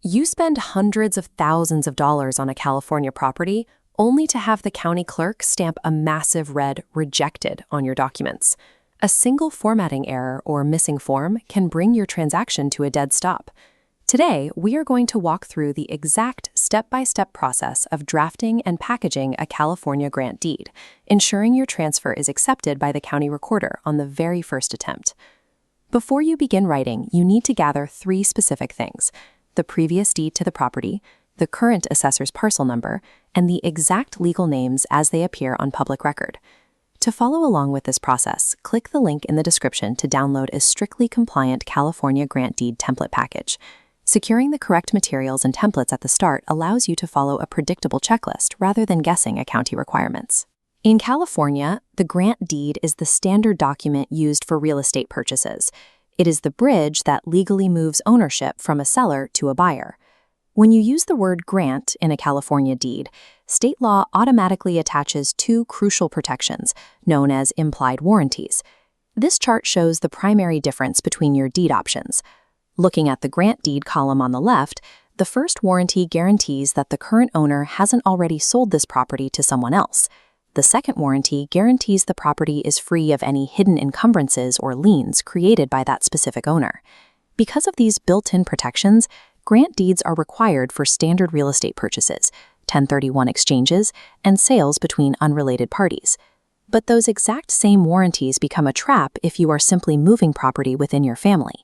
You spend hundreds of thousands of dollars on a California property only to have the county clerk stamp a massive red "rejected" on your documents. A single formatting error or missing form can bring your transaction to a dead stop. Today, we are going to walk through the exact step-by-step process of drafting and packaging a California grant deed, ensuring your transfer is accepted by the county recorder on the very first attempt. Before you begin writing, you need to gather 3 specific things: the previous deed to the property, the current assessor's parcel number, and the exact legal names as they appear on public record. To follow along with this process, click the link in the description to download a strictly compliant California grant deed template package. Securing the correct materials and templates at the start allows you to follow a predictable checklist rather than guessing at county requirements. In California, the grant deed is the standard document used for real estate purchases. It is the bridge that legally moves ownership from a seller to a buyer. When you use the word grant in a California deed, state law automatically attaches 2 crucial protections, known as implied warranties. This chart shows the primary difference between your deed options. Looking at the grant deed column on the left, the first warranty guarantees that the current owner hasn't already sold this property to someone else. The second warranty guarantees the property is free of any hidden encumbrances or liens created by that specific owner. Because of these built-in protections, grant deeds are required for standard real estate purchases, 1031 exchanges, and sales between unrelated parties. But those exact same warranties become a trap if you are simply moving property within your family.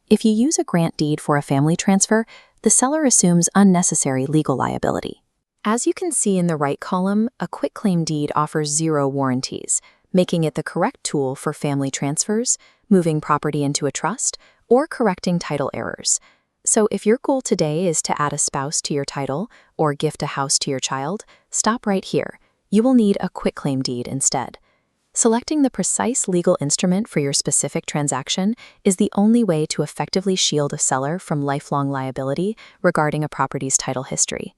If you use a grant deed for a family transfer, the seller assumes unnecessary legal liability. As you can see in the right column, a quitclaim deed offers 0 warranties, making it the correct tool for family transfers, moving property into a trust, or correcting title errors. So if your goal today is to add a spouse to your title or gift a house to your child, stop right here. You will need a quitclaim deed instead. Selecting the precise legal instrument for your specific transaction is the only way to effectively shield a seller from lifelong liability regarding a property's title history.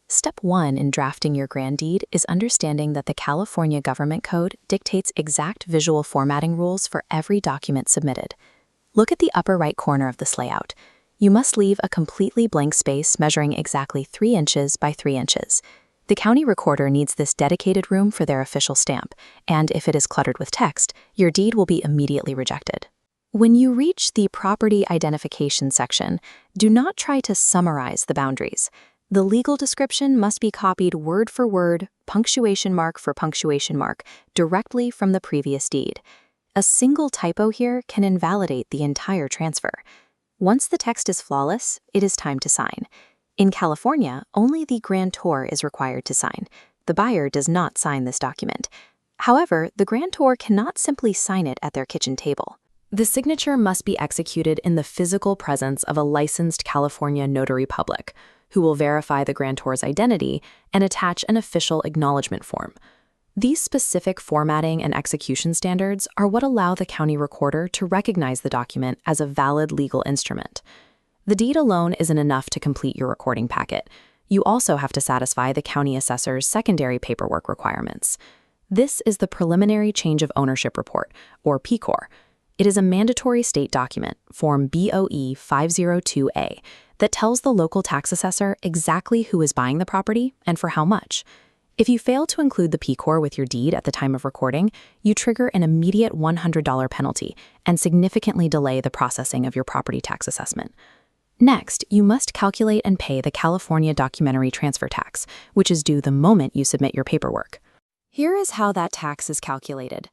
Step 1 in drafting your grant deed is understanding that the California Government Code dictates exact visual formatting rules for every document submitted. Look at the upper right corner of this layout. You must leave a completely blank space measuring exactly 3 inches by 3 inches. The county recorder needs this dedicated room for their official stamp, and if it is cluttered with text, your deed will be immediately rejected. When you reach the property identification section, do not try to summarize the boundaries. The legal description must be copied word for word, punctuation mark for punctuation mark, directly from the previous deed. A single typo here can invalidate the entire transfer. Once the text is flawless, it is time to sign. In California, only the grantor is required to sign. The buyer does not sign this document. However, the grantor cannot simply sign it at their kitchen table. The signature must be executed in the physical presence of a licensed California notary public, who will verify the grantor's identity and attach an official acknowledgement form. These specific formatting and execution standards are what allow the county recorder to recognize the document as a valid legal instrument. The deed alone isn't enough to complete your recording packet. You also have to satisfy the county assessor's secondary paperwork requirements. This is the Preliminary Change of Ownership Report, or PCOR. It is a mandatory state document, Form BOE 502A, that tells the local tax assessor exactly who is buying the property and for how much. If you fail to include the PCOR with your deed at the time of recording, you trigger an immediate $100 penalty and significantly delay the processing of your property tax assessment. Next, you must calculate and pay the California documentary transfer tax, which is due the moment you submit your paperwork. Here is how that tax is calculated.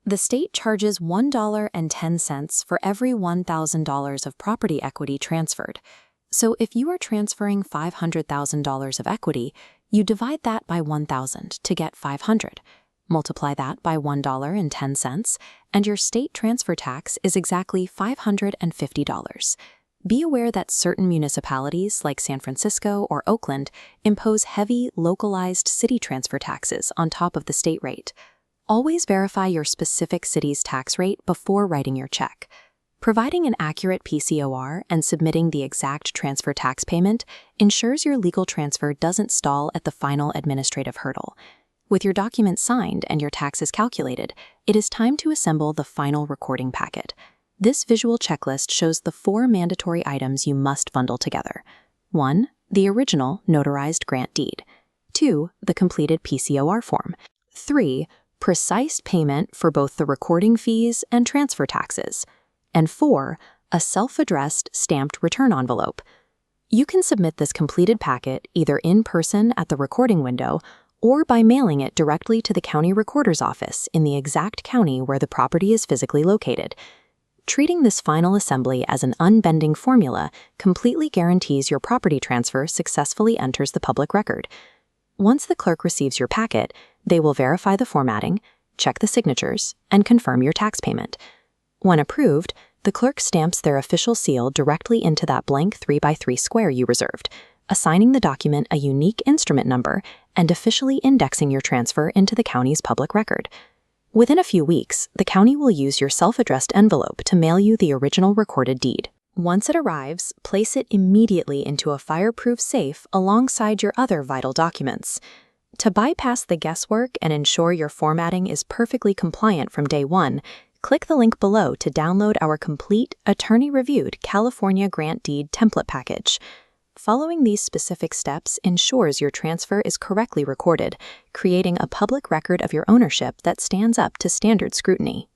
The state charges $1.10 for every $1,000 of property equity transferred. So if you are transferring $500,000 of equity, you divide that by 1,000 to get 500. Multiply that by $1.10, and your state transfer tax is exactly $550. Be aware that certain municipalities, like San Francisco or Oakland, impose heavy, localized city transfer taxes on top of the state rate. Always verify your specific city's tax rate before writing your check. Providing an accurate PCOR and submitting the exact transfer tax payment ensures your legal transfer doesn't stall at the final administrative hurdle. With your document signed and your taxes calculated, it is time to assemble the final recording packet. This visual checklist shows the 4 mandatory items you must bundle together. 1. The original notarized grant deed. 2. The completed PCOR form. 3. Precise payment for both the recording fees and transfer taxes. And 4. A self-addressed stamped return envelope. You can submit this completed packet either in person at the recording window or by mailing it directly to the county recorder's office in the exact county where the property is physically located. Treating this final assembly as an unbending formula completely guarantees your property transfer successfully enters the public record. Once the clerk receives your packet, they will verify the formatting, check the signatures, and confirm your tax payment. When approved, the clerk stamps their official seal directly into that blank 3x3 square you reserved, assigning the document a unique instrument number and officially indexing your transfer into the county's public record. Within a few weeks, the county will use your self-addressed envelope to mail you the original recorded deed. Once it arrives, place it immediately into a fireproof safe alongside your other vital documents. To bypass the guesswork and ensure your formatting is perfectly compliant from day one, click the link below to download our complete, attorney-reviewed California Grant Deed Template Package. Following these specific steps ensures your transfer is correctly recorded, creating a public record of your ownership that stands up to standard scrutiny.